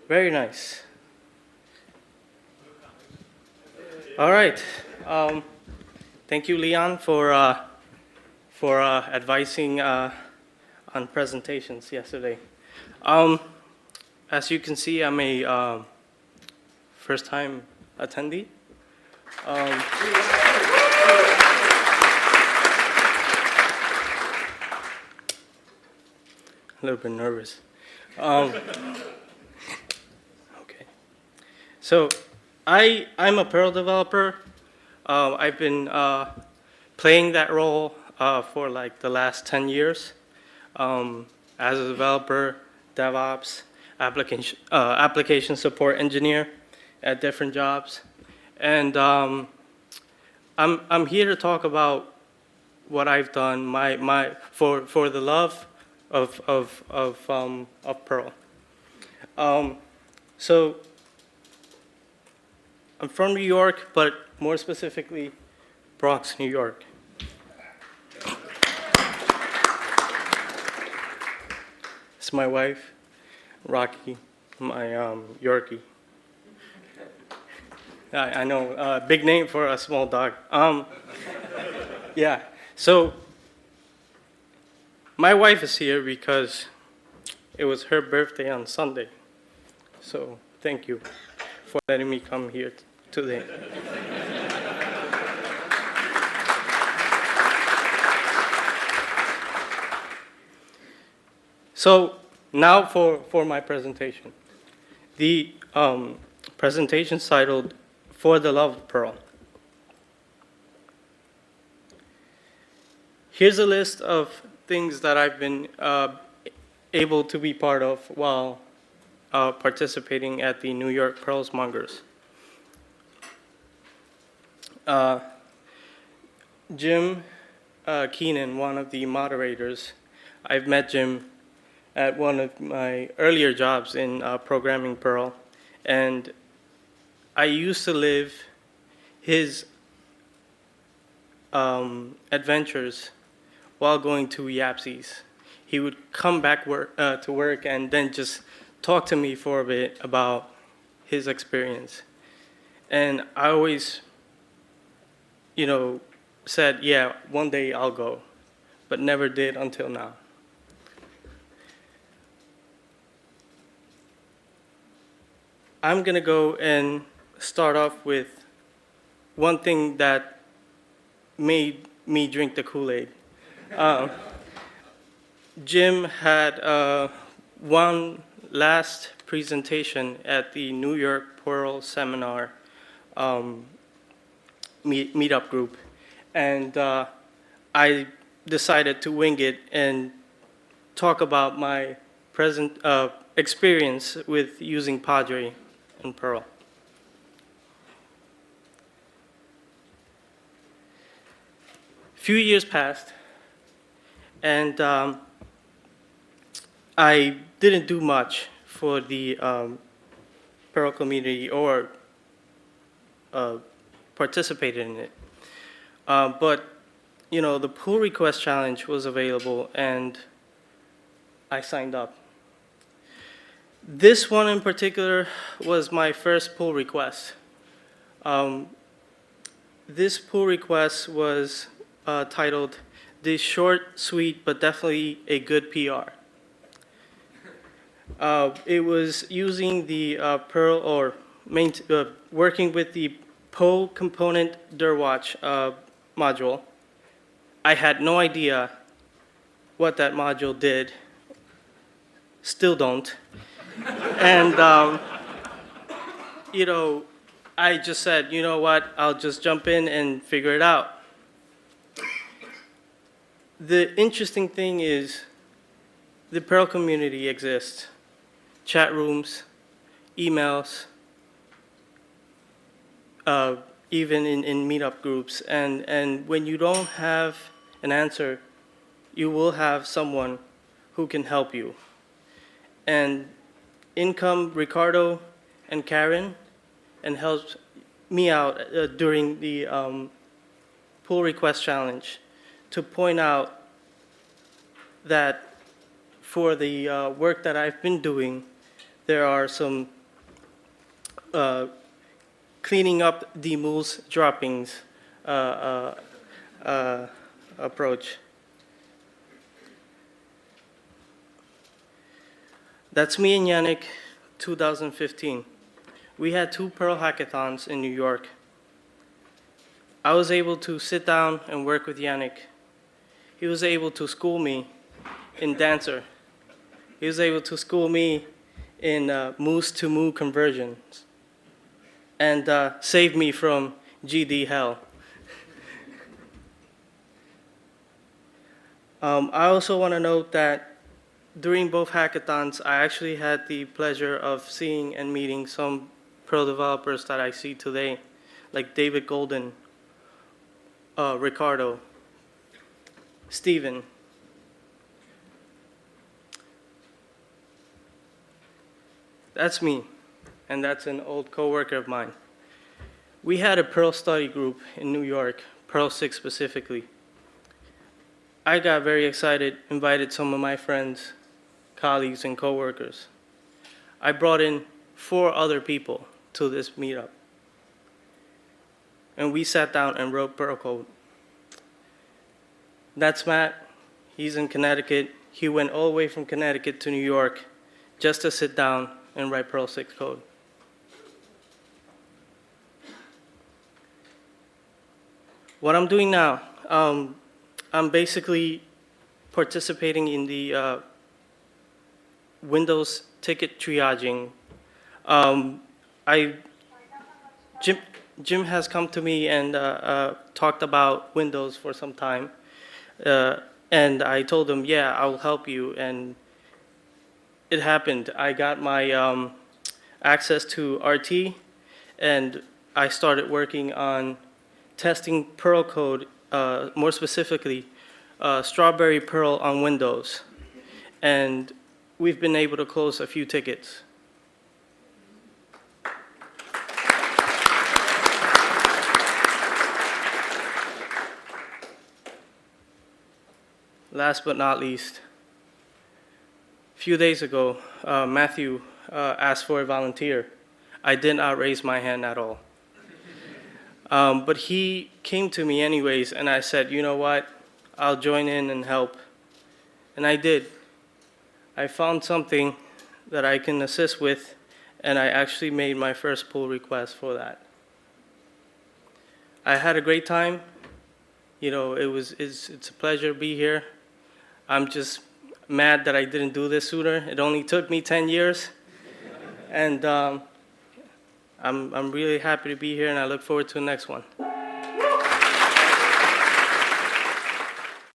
Very nice. All right. Thank you, Leon, for advising on presentations yesterday. As you can see, I'm a first-time attendee. A little bit nervous. Okay. So I'm a Perl developer. I've been playing that role for like the last 10 years as a developer, DevOps, application support engineer at different jobs. And I'm here to talk about what I've done for the love of Perl. So I'm from New York, but more specifically, Bronx, New York. It's my wife, Rocky, my Yorkie. I know, big name for a small dog. Yeah, so my wife is here because it was her birthday on Sunday. So thank you for letting me come here today. So now for my presentation. The presentation is titled For the Love of Perl. Here's a list of things that I've been able to be part of while participating at the New York Perls Mongers. Jim Keenan, one of the moderators, I've met Jim at one of my earlier jobs in programming Perl, and I used to live his adventures while going to YAPSIs. He would come back to work and then just talk to me for a bit about his experience. And I always, said, yeah, one day I'll go, but never did until now. I'm gonna go and start off with one thing that made me drink the Kool-Aid. Jim had one last presentation at the New York Perl seminar meetup group, and I decided to wing it and talk about my present experience with using Padre and Perl. A few years passed, and I didn't do much for the Perl community or participated in it. But, the pull request challenge was available, and I signed up. This one in particular was my first pull request. This pull request was titled, "This Short, Sweet, but Definitely a Good PR." It was using the Perl, or working with the Pull component DirWatch module. I had no idea what that module did. Still don't. And, I just said, you know what, I'll just jump in and figure it out. The interesting thing is the Perl community exists. Chat rooms, emails, even in meetup groups. And when you don't have an answer, you will have someone who can help you. And in come Ricardo and Karen and helped me out during the pull request challenge to point out that for the work that I've been doing, there are some uh, cleaning up the moose droppings uh, approach. That's me and Yannick, 2015. We had 2 Perl Hackathons in New York. I was able to sit down and work with Yannick. He was able to school me in Dancer. He was able to school me in moose to moo conversions and save me from GD hell. I also want to note that during both hackathons, I actually had the pleasure of seeing and meeting some Perl developers that I see today, like David Golden, Ricardo, Steven. That's me, and that's an old coworker of mine. We had a Perl study group in New York, Perl 6 specifically. I got very excited, invited some of my friends, colleagues, and coworkers. I brought in 4 other people to this meetup. And we sat down and wrote Perl code. That's Matt. He's in Connecticut. He went all the way from Connecticut to New York just to sit down and write Perl 6 code. What I'm doing now, I'm basically participating in the Windows ticket triaging. Jim has come to me and talked about Windows for some time. And I told him, yeah, I'll help you. And it happened. I got my access to RT, and I started working on testing Perl code, more specifically, Strawberry Perl on Windows. And we've been able to close a few tickets. Last but not least, a few days ago, Matthew asked for a volunteer. I did not raise my hand at all. But he came to me anyways, and I said, you know what, I'll join in and help. And I did. I found something that I can assist with, and I actually made my first pull request for that. I had a great time. You know, it's a pleasure to be here. I'm just mad that I didn't do this sooner. It only took me 10 years. And I'm really happy to be here, and I look forward to the next one.